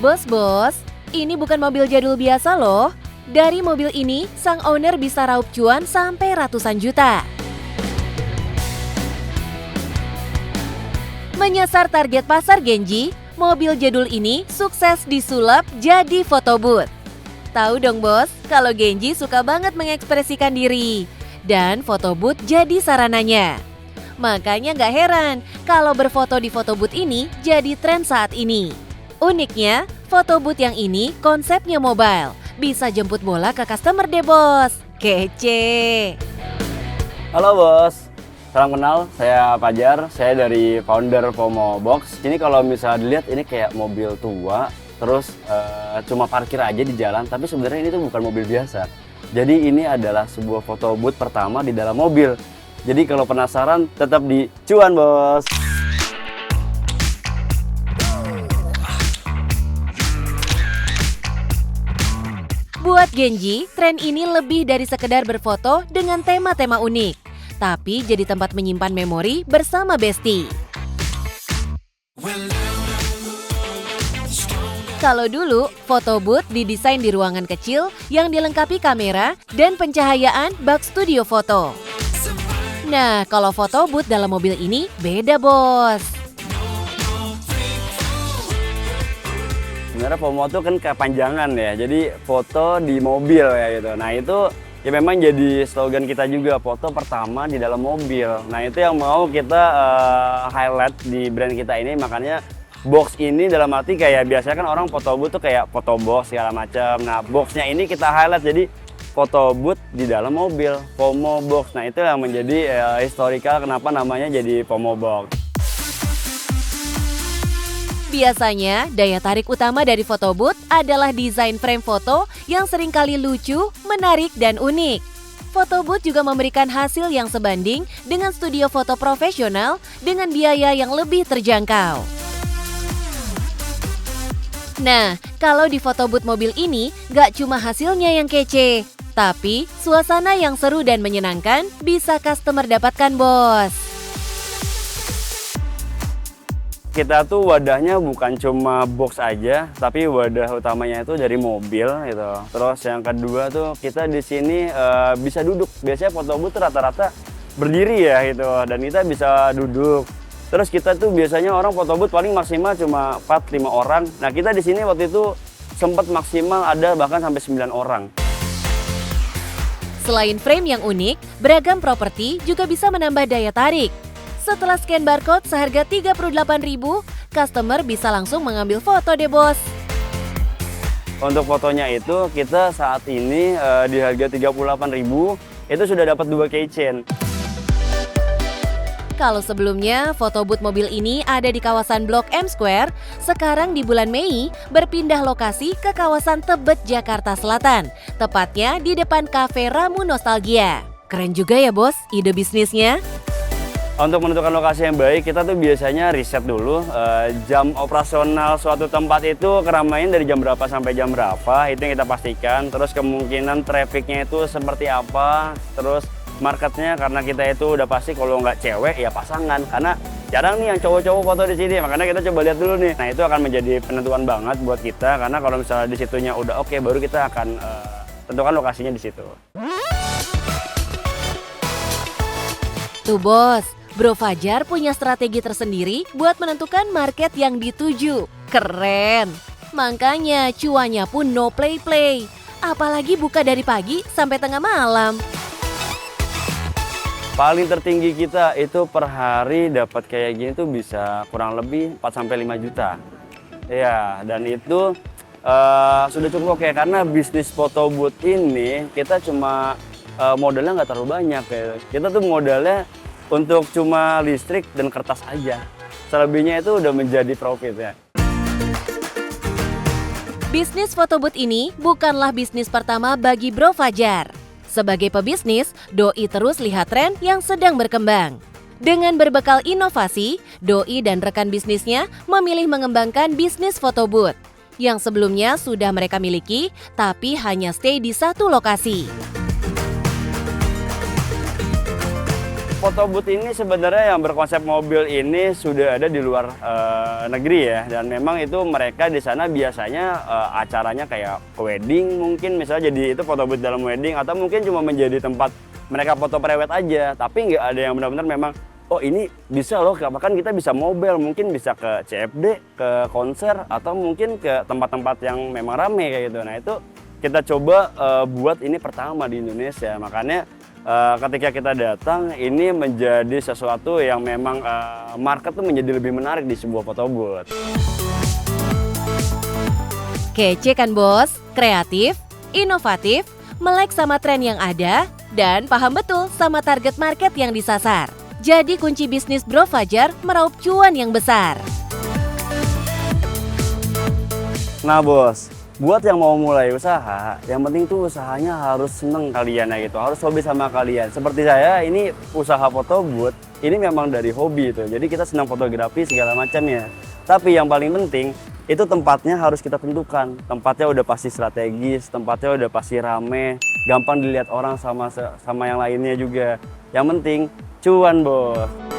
Bos, ini bukan mobil jadul biasa loh. Dari mobil ini, sang owner bisa raup cuan sampai ratusan juta. Menyasar target pasar Genji, mobil jadul ini sukses disulap jadi photobooth. Tahu dong bos, kalau Genji suka banget mengekspresikan diri. Dan photobooth jadi sarananya. Makanya gak heran kalau berfoto di photobooth ini jadi tren saat ini. Uniknya, photobooth yang ini konsepnya mobile. Bisa jemput bola ke customer deh bos. Kece. Halo bos, salam kenal, saya Fajar, saya dari founder FOMO Box. Ini kalau misalnya dilihat ini kayak mobil tua, terus cuma parkir aja di jalan, tapi sebenarnya ini tuh bukan mobil biasa. Jadi ini adalah sebuah foto booth pertama di dalam mobil. Jadi kalau penasaran tetap di cuan bos. Buat Genji, tren ini lebih dari sekedar berfoto dengan tema-tema unik, tapi jadi tempat menyimpan memori bersama Besti. Kalau dulu, photobooth didesain di ruangan kecil yang dilengkapi kamera dan pencahayaan bak studio foto. Nah, kalau photobooth dalam mobil ini beda bos. Sebenarnya FOMO tuh kan kepanjangan ya, jadi foto di mobil ya gitu. Nah itu ya memang jadi slogan kita juga, foto pertama di dalam mobil. Nah itu yang mau kita highlight di brand kita ini, makanya box ini dalam arti kayak biasanya kan orang foto booth tuh kayak foto box segala macam. Nah boxnya ini kita highlight jadi foto booth di dalam mobil, FOMO Box. Nah itu yang menjadi historical kenapa namanya jadi FOMO Box. Biasanya, daya tarik utama dari photobooth adalah desain frame foto yang seringkali lucu, menarik, dan unik. Photobooth juga memberikan hasil yang sebanding dengan studio foto profesional dengan biaya yang lebih terjangkau. Nah, kalau di photobooth mobil ini, gak cuma hasilnya yang kece, tapi suasana yang seru dan menyenangkan bisa customer dapatkan bos. Kita tuh wadahnya bukan cuma box aja, tapi wadah utamanya itu dari mobil gitu. Terus yang kedua tuh kita di sini bisa duduk. Biasanya photobooth rata-rata berdiri ya gitu, dan kita bisa duduk. Terus kita tuh biasanya orang photobooth paling maksimal cuma 4-5 orang. Nah kita di sini waktu itu sempat maksimal ada bahkan sampai 9 orang. Selain frame yang unik, beragam properti juga bisa menambah daya tarik. Setelah scan barcode seharga Rp38.000, customer bisa langsung mengambil foto deh bos. Untuk fotonya itu kita saat ini di harga Rp38.000 itu sudah dapat 2 keychain. Kalau sebelumnya photobooth mobil ini ada di kawasan Blok M Square, sekarang di bulan Mei berpindah lokasi ke kawasan Tebet, Jakarta Selatan, tepatnya di depan Cafe Ramu Nostalgia. Keren juga ya bos ide bisnisnya. Untuk menentukan lokasi yang baik, kita tuh biasanya riset dulu jam operasional suatu tempat itu keramaian dari jam berapa sampai jam berapa, itu yang kita pastikan. Terus kemungkinan trafficnya itu seperti apa, terus marketnya karena kita itu udah pasti kalau nggak cewek ya pasangan, karena jarang nih yang cowok-cowok foto di sini, makanya kita coba lihat dulu nih. Nah itu akan menjadi penentuan banget buat kita, karena kalau misalnya di situnya udah oke, baru kita akan tentukan lokasinya di situ. Tuh bos, Bro Fajar punya strategi tersendiri buat menentukan market yang dituju. Keren! Makanya cuannya pun no play-play. Apalagi buka dari pagi sampai tengah malam. Paling tertinggi kita itu per hari dapat kayak gini tuh bisa kurang lebih 4-5 juta. Ya, dan itu sudah cukup oke, karena bisnis photobooth ini kita cuma modalnya nggak terlalu banyak ya. Kita tuh modalnya untuk cuma listrik dan kertas aja. Selebihnya itu udah menjadi profit ya. Bisnis photobooth ini bukanlah bisnis pertama bagi Bro Fajar. Sebagai pebisnis, Doi terus lihat tren yang sedang berkembang. Dengan berbekal inovasi, Doi dan rekan bisnisnya memilih mengembangkan bisnis photobooth yang sebelumnya sudah mereka miliki, tapi hanya stay di satu lokasi. Foto booth ini sebenarnya yang berkonsep mobil ini sudah ada di luar negeri ya, dan memang itu mereka di sana biasanya acaranya kayak wedding mungkin, misalnya jadi itu foto booth dalam wedding, atau mungkin cuma menjadi tempat mereka foto prewed aja, tapi nggak ada yang benar-benar memang oh ini bisa loh, bahkan kita bisa mobile, mungkin bisa ke CFD, ke konser, atau mungkin ke tempat-tempat yang memang rame kayak gitu. Nah itu kita coba buat ini pertama di Indonesia, makanya ketika kita datang ini menjadi sesuatu yang memang market tuh menjadi lebih menarik di sebuah foto booth. Kece kan bos? Kreatif, inovatif, melek sama tren yang ada, dan paham betul sama target market yang disasar. Jadi kunci bisnis Bro Fajar meraup cuan yang besar. Nah bos, buat yang mau mulai usaha, yang penting tuh usahanya harus seneng kalian ya gitu, harus hobi sama kalian. Seperti saya, ini usaha foto booth, ini memang dari hobi itu. Jadi kita senang fotografi segala macamnya. Tapi yang paling penting, itu tempatnya harus kita tentukan. Tempatnya udah pasti strategis, tempatnya udah pasti rame, gampang dilihat orang sama yang lainnya juga. Yang penting, cuan bos.